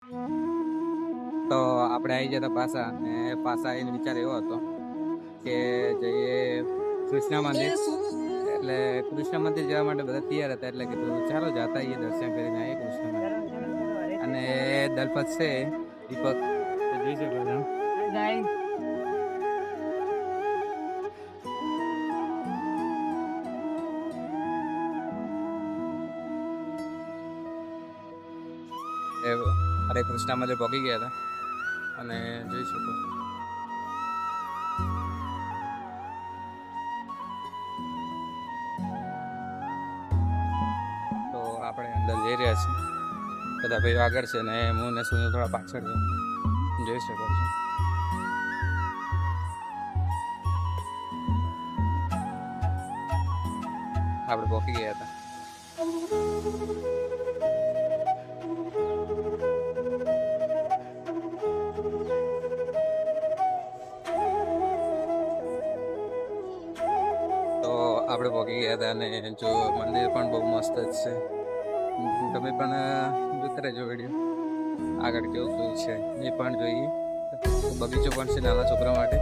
તો આપણે આવી જતા પાછા, અને પાછા આવીને વિચાર એવો હતો કે જઈએ કૃષ્ણ મંદિર. એટલે કૃષ્ણ મંદિર જવા માટે બધા તૈયાર હતા, એટલે કીધું ચાલો જતા આવીએ, દર્શન કરીને આવીએ કૃષ્ણ મંદિર. અને દલપત છે દીપક જોઈ શકો છો. હરે કૃષ્ણ મંદિર પહોંચી ગયા હતા, અને જોઈ શકો છો તો આપણે અંદર જઈ રહ્યા છીએ. બધા ભાઈઓ આગળ છે ને હું ને સુનિલ થોડા પાછળ છું, જોઈ શકો છો. આપણે પહોંચી ગયા હતા. આપણે પહોંચી ગયા હતા, અને જો મંદિર પણ બહુ મસ્ત જ છે. તમે પણ જોતા રહેજો વિડીયો, આગળ કેવું શું છે એ પણ જોઈએ. બગીચો પણ છે નાના છોકરા માટે,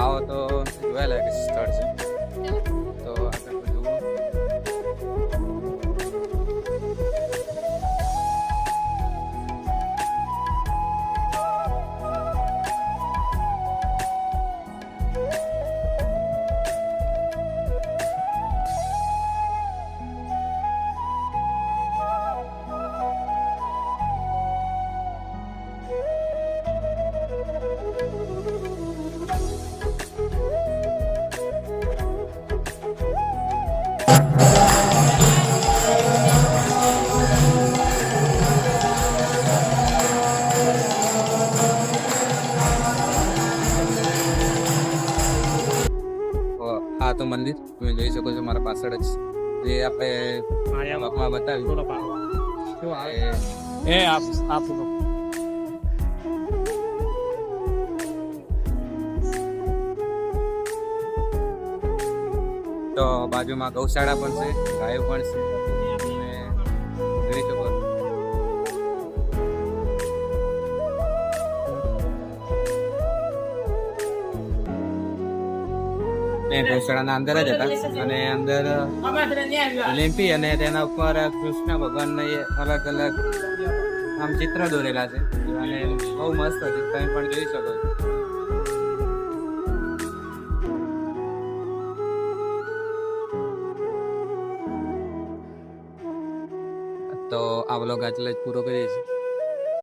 આવો તો જોવા લાયક સ્થળ છે. તો આગળ જુઓ. આ તો મંદિર તમે જોઈ શકો છો મારા પાછળ જ, જે આપણે મપમાં બતાવ્યું. તો બાજુમાં ગૌશાળા પણ છે, ગાયો પણ છે, અને જોઈ શકો છો. ગૌશાળાના અંદર જ હતા, અને અંદર લીંપી અને તેના ઉપર કૃષ્ણ ભગવાનને અલગ અલગ આમ ચિત્ર દોરેલા છે, અને બહુ મસ્ત છે. તમે પણ જોઈ શકો છો. તો આ વ્લોગ આટલે જ પૂરો કરીએ છીએ.